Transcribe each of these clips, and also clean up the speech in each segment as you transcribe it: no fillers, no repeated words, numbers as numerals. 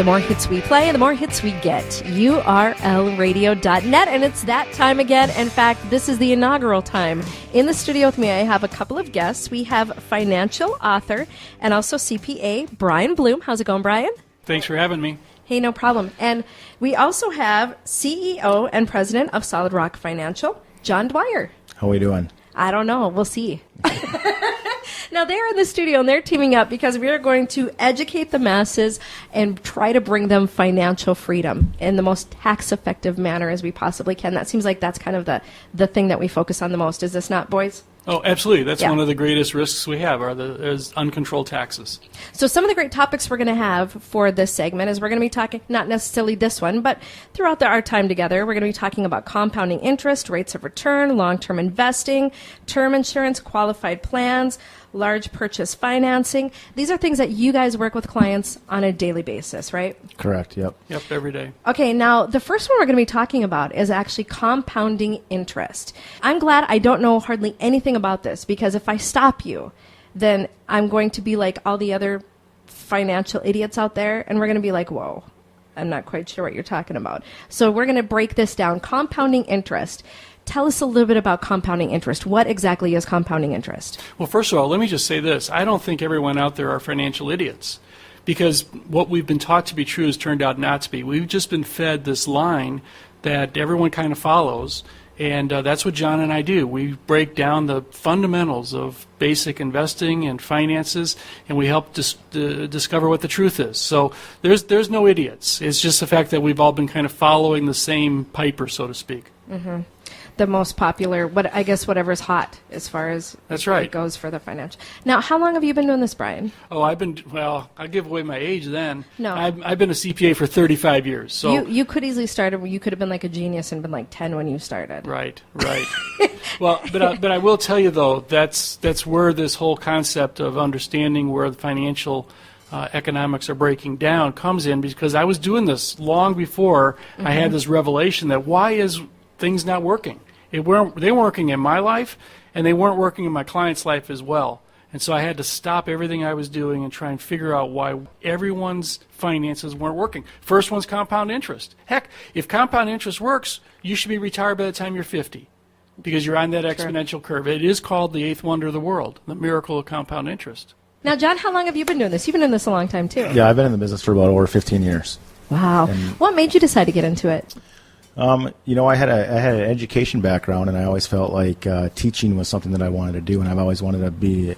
The more hits we play, the more hits we get. URLradio.net, and it's that time again. In fact, this is the inaugural time. In the studio with me, I have a couple of guests. We have financial author and also CPA, Bryan Bloom. How's it going, Bryan? Thanks for having me. Hey, no problem. And we also have CEO and president of Solid Rock Financial, John Dwyer. How are we doing? I don't know. We'll see. Now, they're in the studio, and they're teaming up because we are going to educate the masses and try to bring them financial freedom in the most tax-effective manner as we possibly can. That seems like that's kind of the thing that we focus on the most. Is this not, boys? Oh, absolutely. That's Yeah. one of the greatest risks we have is uncontrolled taxes. So some of the great topics we're going to have for this segment is we're going to be talking, not necessarily this one, but throughout our time together, we're going to be talking about compounding interest, rates of return, long-term investing, term insurance, qualified plans, large purchase financing. These are things that you guys work with clients on a daily basis, right? Correct, yep. Yep, every day. Okay, now the first one we're going to be talking about is actually compounding interest. I'm glad I don't know hardly anything about this, because if I stop you, then I'm going to be like all the other financial idiots out there, and we're going to be like, whoa, I'm not quite sure what you're talking about. So we're going to break this down. Compounding interest. Tell us a little bit about compounding interest. What exactly is compounding interest? Well, first of all, let me just say this. I don't think everyone out there are financial idiots, because what we've been taught to be true has turned out not to be. We've just been fed this line that everyone kind of follows, and that's what John and I do. We break down the fundamentals of basic investing and finances, and we help discover what the truth is. So there's no idiots. It's just the fact that we've all been kind of following the same piper, so to speak. Mm-hmm. The most popular, I guess whatever's hot as far as That's right. it goes for the financial. Now, how long have you been doing this, Bryan? Oh, I'll give away my age then. No. I've been a CPA for 35 years. So You could easily start, you could have been like a genius and been like 10 when you started. Right. Well, but I will tell you, though, that's where this whole concept of understanding where the financial economics are breaking down comes in, because I was doing this long before I had this revelation that why is things not working? They weren't working in my life, and they weren't working in my client's life as well. And so I had to stop everything I was doing and try and figure out why everyone's finances weren't working. First one's compound interest. Heck, if compound interest works, you should be retired by the time you're 50, because you're on that exponential curve. It is called the eighth wonder of the world, the miracle of compound interest. Now, John, how long have you been doing this? You've been doing this a long time, too. Yeah, I've been in the business for about over 15 years. Wow. What made you decide to get into it? I had an education background, and I always felt like teaching was something that I wanted to do, and I've always wanted to be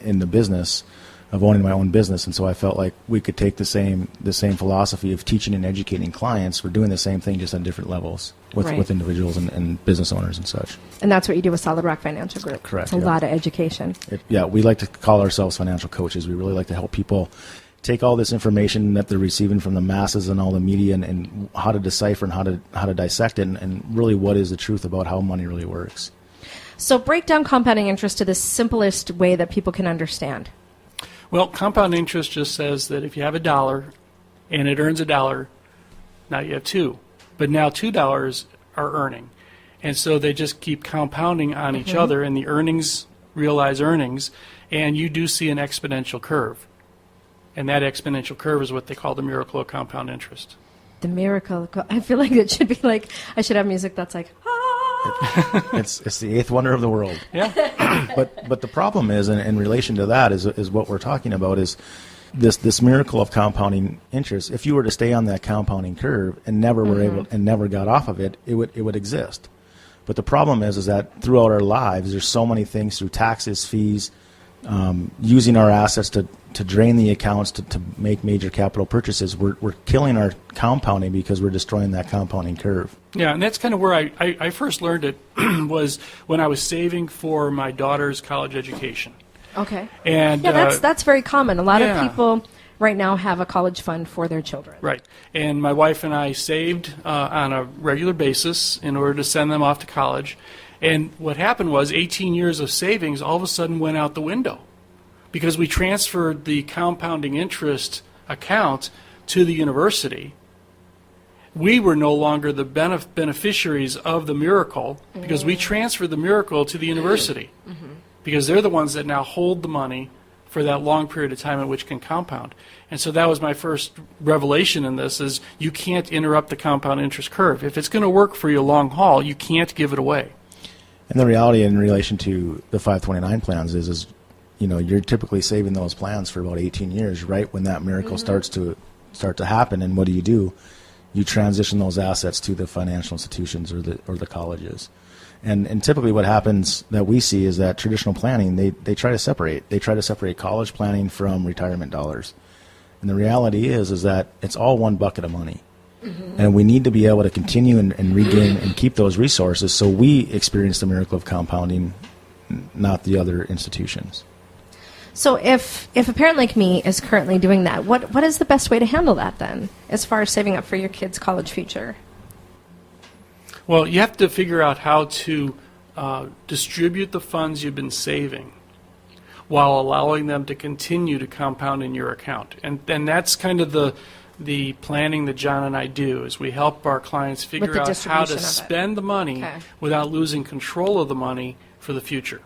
in the business of owning my own business. And so I felt like we could take the same philosophy of teaching and educating clients. We're doing the same thing, just on different levels with individuals and business owners and such. And that's what you do with Solid Rock Financial Group. Correct. It's a lot of education. We like to call ourselves financial coaches. We really like to help people take all this information that they're receiving from the masses and all the media, and how to decipher and how to dissect it, and really what is the truth about how money really works. So break down compounding interest to the simplest way that people can understand. Well, compound interest just says that if you have $1 and it earns $1, now you have $2. But now $2 are earning. And so they just keep compounding on each other, and the earnings realize earnings, and you do see an exponential curve. And that exponential curve is what they call the miracle of compound interest. The miracle. I feel like it should be like, I should have music that's like, It's the eighth wonder of the world. Yeah. But the problem is, in relation to that, is what we're talking about is this miracle of compounding interest. If you were to stay on that compounding curve and never were able and never got off of it, it would exist. But the problem is that throughout our lives, there's so many things through taxes, fees, using our assets to drain the accounts to make major capital purchases. We're killing our compounding because we're destroying that compounding curve. Yeah, and that's kind of where I first learned it was when I was saving for my daughter's college education. okay. And Yeah, that's very common. A lot of people right now have a college fund for their children. Right. And my wife and I saved on a regular basis in order to send them off to college. And what happened was 18 years of savings all of a sudden went out the window, because we transferred the compounding interest account to the university. We were no longer the beneficiaries of the miracle, because we transferred the miracle to the university, because they're the ones that now hold the money for that long period of time in which can compound. And so that was my first revelation in this, is you can't interrupt the compound interest curve. If it's going to work for you long haul, you can't give it away. And the reality in relation to the 529 plans is you're typically saving those plans for about 18 years, right when that miracle starts to happen. And what do? You transition those assets to the financial institutions or the colleges. And typically what happens that we see is that traditional planning, they try to separate. They try to separate college planning from retirement dollars. And the reality is that it's all one bucket of money. And we need to be able to continue and regain and keep those resources so we experience the miracle of compounding, not the other institutions. So if a parent like me is currently doing that, what is the best way to handle that then, as far as saving up for your kids' college future? Well, you have to figure out how to distribute the funds you've been saving while allowing them to continue to compound in your account. And that's kind of the planning that John and I do, is we help our clients figure out how to spend the money without losing control of the money for the future.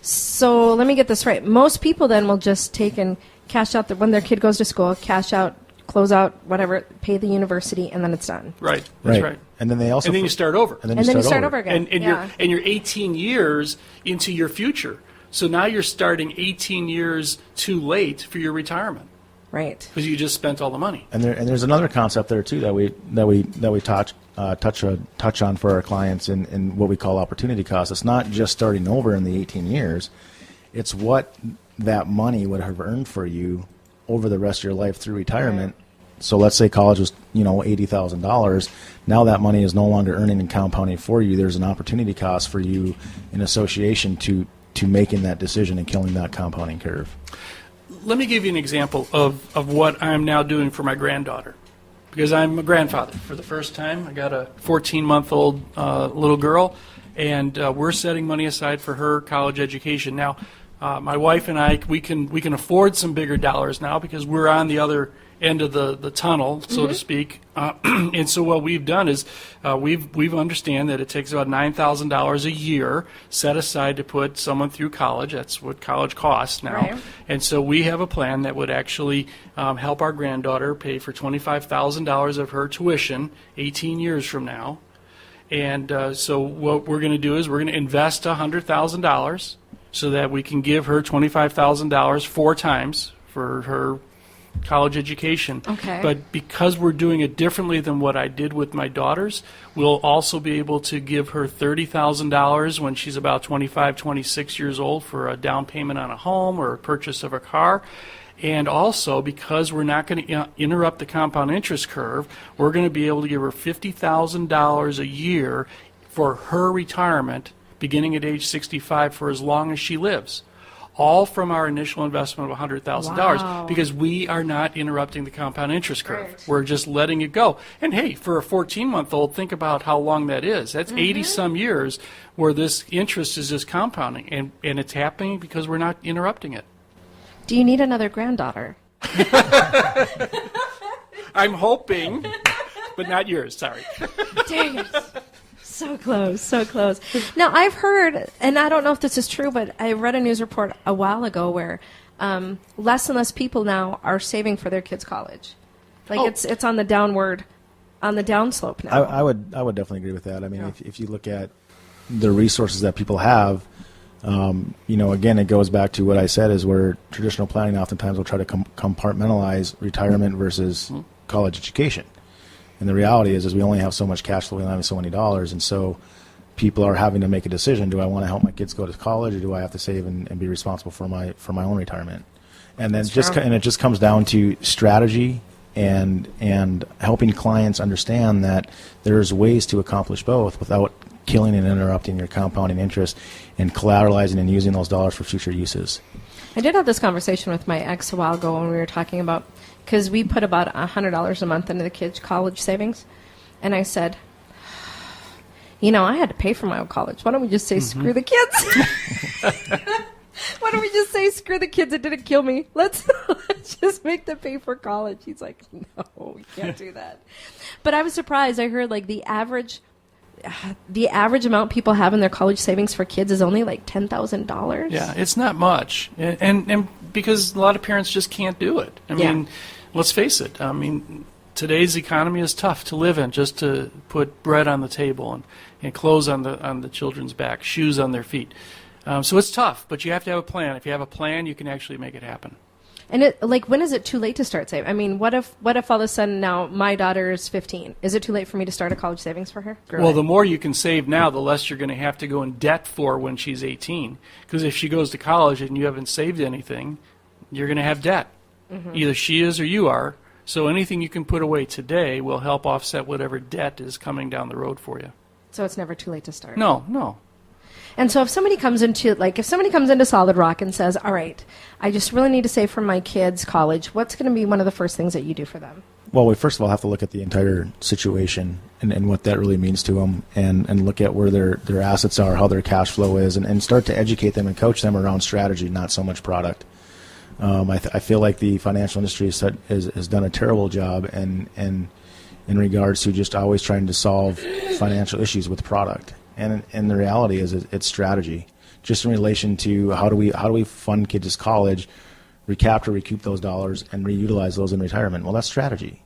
So let me get this right. Most people then will just take and cash out when their kid goes to school, cash out, close out, whatever, pay the university, and then it's done. Right. That's right. And then they also you start over. And then you start over again. And you're 18 years into your future. So now you're starting 18 years too late for your retirement. Right. Because you just spent all the money. And there's another concept there too that we touch on for our clients in what we call opportunity cost. It's not just starting over in the 18 years. It's what that money would have earned for you over the rest of your life through retirement. Right. So let's say college was $80,000. Now that money is no longer earning and compounding for you. There's an opportunity cost for you in association to making that decision and killing that compounding curve. Let me give you an example of what I'm now doing for my granddaughter, because I'm a grandfather for the first time. I got a 14-month-old little girl, and we're setting money aside for her college education. Now, my wife and I, we can afford some bigger dollars now because we're on the other end of the tunnel, so to speak. And so what we've done is we've understand that it takes about $9,000 a year set aside to put someone through college. That's what college costs now. Right. And so we have a plan that would actually help our granddaughter pay for $25,000 of her tuition 18 years from now. And so what we're going to do is we're going to invest $100,000 so that we can give her $25,000 4 times for her college education. Okay. But because we're doing it differently than what I did with my daughters, we'll also be able to give her $30,000 when she's about 25, 26 years old for a down payment on a home or a purchase of a car. And also, because we're not going to interrupt the compound interest curve, we're going to be able to give her $50,000 a year for her retirement beginning at age 65 for as long as she lives. All from our initial investment of $100,000. Wow. Because we are not interrupting the compound interest curve. Right. We're just letting it go. And hey, for a 14-month-old, think about how long that is. That's 80-some years where this interest is just compounding. And it's happening because we're not interrupting it. Do you need another granddaughter? I'm hoping, but not yours, sorry. Dang it. So close, so close. Now, I've heard, and I don't know if this is true, but I read a news report a while ago where less and less people now are saving for their kids' college. It's on the downslope now. I would definitely agree with that. I mean, if you look at the resources that people have, again, it goes back to what I said is where traditional planning oftentimes will try to compartmentalize retirement versus college education. And the reality is we only have so much cash flow, we only have so many dollars, and so people are having to make a decision: do I want to help my kids go to college, or do I have to save and be responsible for my own retirement? And then it just comes down to strategy and helping clients understand that there's ways to accomplish both without killing and interrupting your compounding interest and collateralizing and using those dollars for future uses. I did have this conversation with my ex a while ago when we were talking about, because we put about $100 a month into the kids' college savings, and I said, I had to pay for my own college. Why don't we just say screw the kids? Why don't we just say screw the kids? It didn't kill me. Let's just make them pay for college. He's like, no, we can't do that. But I was surprised. I heard the average amount people have in their college savings for kids is only like $10,000. Yeah, it's not much. And because a lot of parents just can't do it. I mean, let's face it. I mean, today's economy is tough to live in, just to put bread on the table and clothes on the children's back, shoes on their feet. So it's tough, but you have to have a plan. If you have a plan, you can actually make it happen. And when is it too late to start saving? I mean, what if all of a sudden now my daughter is 15? Is it too late for me to start a college savings for her? Well, the more you can save now, the less you're going to have to go in debt for when she's 18. Because if she goes to college and you haven't saved anything, you're going to have debt. Mm-hmm. Either she is or you are. So anything you can put away today will help offset whatever debt is coming down the road for you. So it's never too late to start? No. And so if somebody comes into Solid Rock and says, all right, I just really need to save for my kids' college, what's going to be one of the first things that you do for them? Well, we first of all have to look at the entire situation and what that really means to them, and look at where their assets are, how their cash flow is, and start to educate them and coach them around strategy, not so much product. I feel like the financial industry has done a terrible job in regards to just always trying to solve financial issues with product. And the reality is it's strategy, just in relation to how do we fund kids' college, recoup those dollars, and reutilize those in retirement. Well, that's strategy.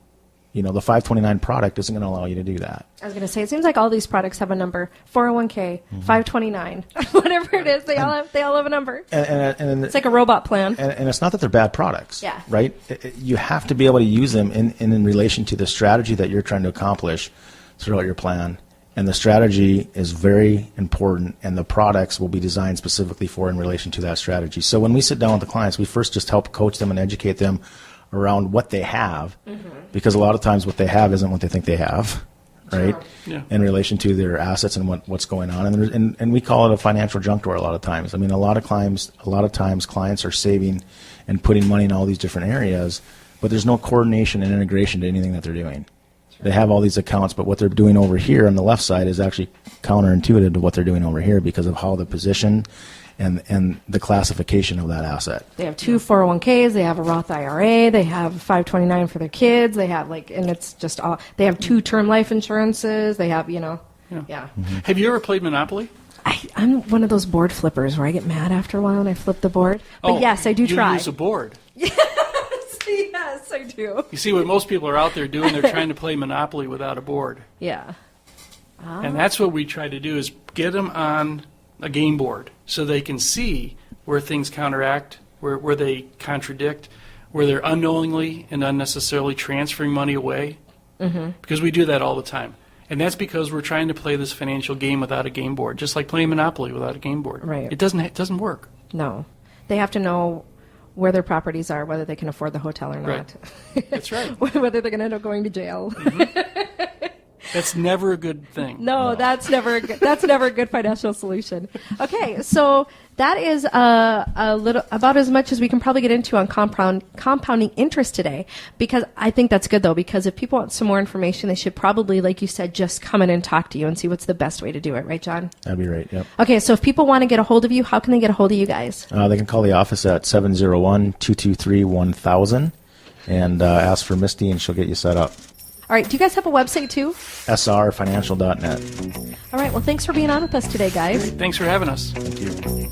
The 529 product isn't going to allow you to do that. I was going to say, it seems like all these products have a number: 401k, 529, whatever it is. They all have a number. And it's like a robot plan. And it's not that they're bad products. Yeah. Right. You have to be able to use them in relation to the strategy that you're trying to accomplish throughout your plan. And the strategy is very important, and the products will be designed specifically for in relation to that strategy. So when we sit down with the clients, we first just help coach them and educate them around what they have, because a lot of times what they have isn't what they think they have, right? Yeah. In relation to their assets and what's going on. And we call it a financial junk drawer a lot of times. I mean, a lot of times clients are saving and putting money in all these different areas, but there's no coordination and integration to anything that they're doing. They have all these accounts, but what they're doing over here on the left side is actually counterintuitive to what they're doing over here because of how the position and the classification of that asset. They have 2 401ks, they have a Roth IRA, they have 529 for their kids, they have and it's just all, they have 2 term life insurances, they have, Yeah. Mm-hmm. Have you ever played Monopoly? I'm one of those board flippers where I get mad after a while and I flip the board. But yes, I do try. You use a board. Yes, I do. You see, what most people are out there doing, they're trying to play Monopoly without a board. Yeah. And that's what we try to do, is get them on a game board so they can see where things counteract, where they contradict, where they're unknowingly and unnecessarily transferring money away. Mm-hmm. Because we do that all the time. And that's because we're trying to play this financial game without a game board, just like playing Monopoly without a game board. Right. It doesn't work. No. They have to know where their properties are, whether they can afford the hotel or not. Right. That's right. Whether they're going to end up going to jail. Mm-hmm. That's never a good thing. No, that's never a good financial solution. Okay, so that is a little about as much as we can probably get into on compounding interest today, because I think that's good, though, because if people want some more information, they should probably, like you said, just come in and talk to you and see what's the best way to do it. Right, John? That'd be right, yep. Okay, so if people want to get a hold of you, how can they get a hold of you guys? They can call the office at 701-223-1000 and ask for Misty, and she'll get you set up. All right, do you guys have a website, too? srfinancial.net. All right, well, thanks for being on with us today, guys. Thanks for having us. Thank you.